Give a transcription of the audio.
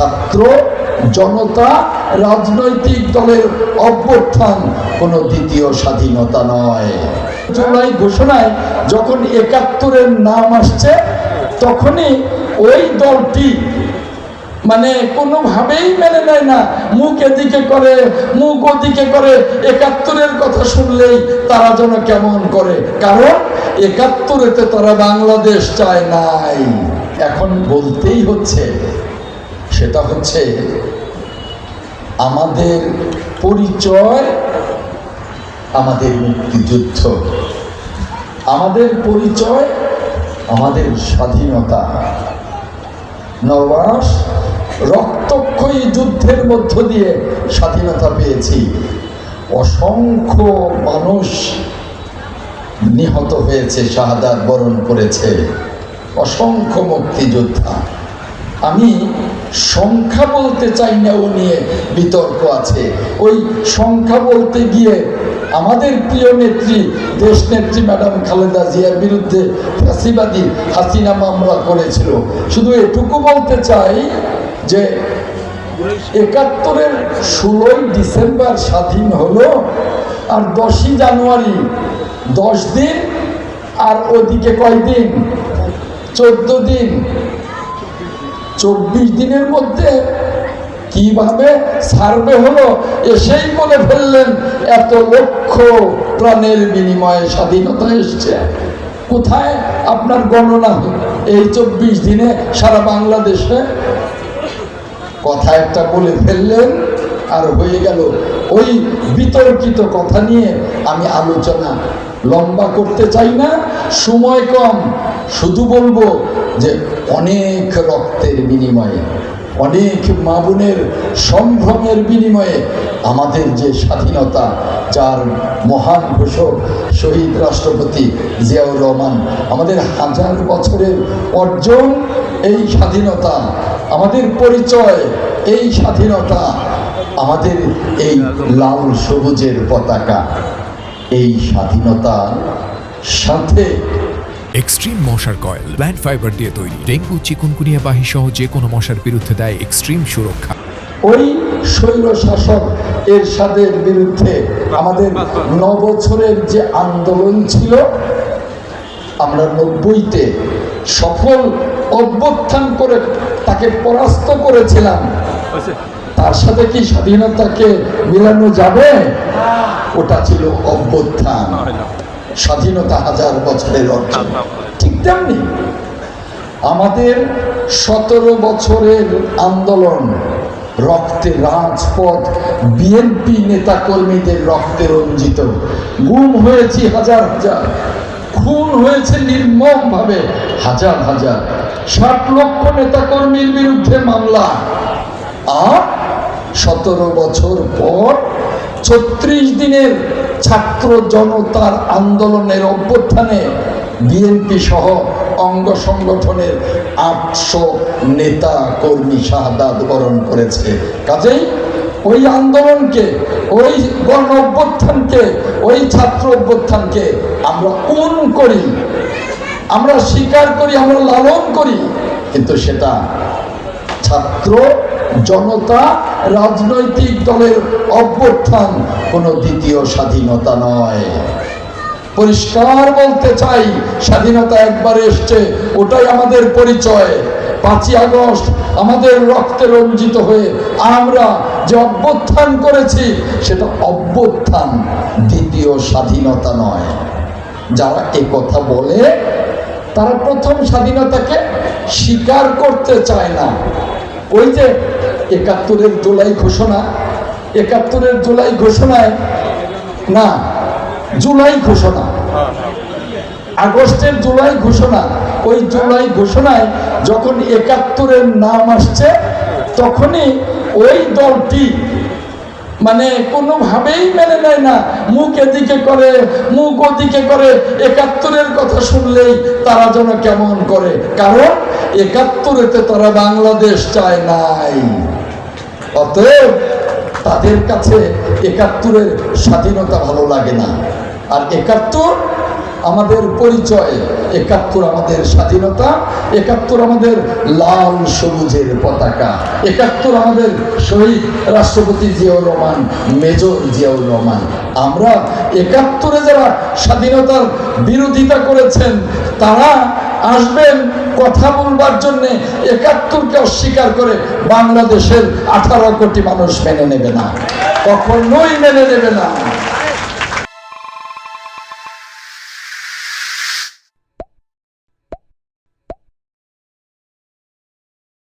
ছাত্র জনতা রাজনৈতিক দলের অভ্যুত্থান কোনো দ্বিতীয় স্বাধীনতা নয়। জুলাই ঘোষণায় যখন ৭১-এর নাম আসছে তখনই ওই দলটি কোনোভাবেই মেনে নেয় না, মুখ এদিকে করে মুখ ওদিকে করে। ৭১-এর কথা শুনলেই তারা যেন কেমন করে, কারণ ৭১-এতে তারা বাংলাদেশ চায় নাই। এখন বলতেই হচ্ছে, সেটা হচ্ছে আমাদের পরিচয় আমাদের মুক্তিযুদ্ধ, আমাদের পরিচয় আমাদের স্বাধীনতা। নবাস রক্তক্ষয়ী যুদ্ধের মধ্য দিয়ে স্বাধীনতা পেয়েছি। অসংখ্য মানুষ নিহত হয়েছে, শাহাদাত বরণ করেছে, অসংখ্য মুক্তিযোদ্ধা। আমি সংখ্যা বলতে চাই না, ও নিয়ে বিতর্ক আছে। ওই সংখ্যা বলতে গিয়ে আমাদের প্রিয় নেত্রী, দেশনেত্রী ম্যাডাম খালেদা জিয়ার বিরুদ্ধে ফ্যাসিবাদী হাসিনা মামলা করেছিল। শুধু এটুকু বলতে চাই যে ৭১-এর ১৬ই ডিসেম্বর স্বাধীন হলো, আর 10ই জানুয়ারি 10 দিন, আর ওদিকে কয়দিন? 14 দিন। 24 দিনের মধ্যে কিভাবে সার্ভে হলো, এসেই বলে ফেললেন এত লক্ষ প্রাণের বিনিময়ে স্বাধীনতা এসছে। কোথায় আপনার গণনা? এই 24 দিনে সারা বাংলাদেশে কথা একটা বলে ফেললেন আর হয়ে গেল। ওই বিতর্কিত কথা নিয়ে আমি আলোচনা লম্বা করতে চাই না, সময় কম। শুধু বলবো যে অনেক রক্তের বিনিময়ে, অনেক মা বোনের সম্ভ্রমের বিনিময়ে আমাদের যে স্বাধীনতা, যার মহান ঘোষক শহীদ রাষ্ট্রপতি জিয়াউর রহমান, আমাদের 1000 বছরের অর্জন, এই স্বাধীনতা আমাদের পরিচয়, এই স্বাধীনতা আমাদের এই লাল সবুজের পতাকা। এই স্বাধীনতার সাথে এক্সট্রিম মশার কয়েল প্ল্যান্ট ফাইবার দিয়ে তৈরি, ডেঙ্গু চিকুনগুনিয়া বাহি সহ যে কোনো মশার বিরুদ্ধে দেয় এক্সট্রিম সুরক্ষা। ওই স্বৈর শাসক এরশাদের বিরুদ্ধে আমাদের 9 বছরের যে আন্দোলন ছিল, আমরা 90-তে সফল অভ্যুত্থান করে তাকে পরাস্ত করেছিলাম। তার সাথে কি স্বাধীনতাকে মিলানো যাবে? ওটা ছিল অভ্যুত্থান। স্বাধীনতা 1000 বছরের অর্জন। ঠিক তেমনি আমাদের 17 বছরের আন্দোলন, রক্তে রাজপথ, বিএনপি নেতা কর্মীদের রক্তে রঞ্জিত। গুম হয়েছি হাজার হাজার, খুন হয়েছে নির্মমভাবে হাজার হাজার। 60 লক্ষ নেতা কর্মীর বিরুদ্ধে মামলা। আর 17 বছর পর 36 দিনের ছাত্র জনতার আন্দোলনের অভ্যুত্থানে বিএনপি সহ অঙ্গ সংগঠনের 800 নেতা কর্মী শাহাদাত বরণ করেছে। কাজেই ওই আন্দোলনকে, ওই গণ অভ্যুত্থানকে, ওই ছাত্র অভ্যুত্থানকে আমরা কোন করি, আমরা স্বীকার করি, আমরা লালন করি, কিন্তু সেটা ছাত্র জনতা রাজনৈতিক দলের অভ্যুত্থান কোনো দ্বিতীয় স্বাধীনতা নয়। পরিষ্কার বলতে চাই, স্বাধীনতা একবার এসছে, ওটাই আমাদের পরিচয়। 5ই আগস্ট আমাদের রক্তে রঞ্জিত হয়ে আমরা যে অভ্যুত্থান করেছি, সেটা অভ্যুত্থান, দ্বিতীয় স্বাধীনতা নয়। যারা এ কথা বলে তারা প্রথম স্বাধীনতাকে স্বীকার করতে চায় না। ওই যে ৭১-এর জুলাই ঘোষণা, ৭১-এর জুলাই ঘোষণায় না, জুলাই ঘোষণা, আগস্টের জুলাই ঘোষণা, ওই জুলাই ঘোষণায় যখন ৭১-এর নাম আসছে তখনই ওই দলটি কোনোভাবেই মেনে নেয় না, মুখ এদিকে করে মুখ ওদিকে করে। ৭১-এর কথা শুনলেই তারা যেন কেমন করে, কারণ ৭১-এতে তারা বাংলাদেশ চায় নাই। অতএব তাদের কাছে ৭১-এর স্বাধীনতা ভালো লাগে না। আর ৭১ আমাদের পরিচয়, 71 আমাদের স্বাধীনতা, 71 আমাদের লাল সবুজের পতাকা, 71 আমাদের শহীদ রাষ্ট্রপতি জিয়াউর রহমান, মেজর জিয়াউর রহমান। আমরা 71-এ যারা স্বাধীনতার বিরোধিতা করেছেন তারা আসবেন কথা বলবার জন্য, 71-কে অস্বীকার করে বাংলাদেশের 18 কোটি মানুষ মেনে নেবে না, কখনোই মেনে নেবে না।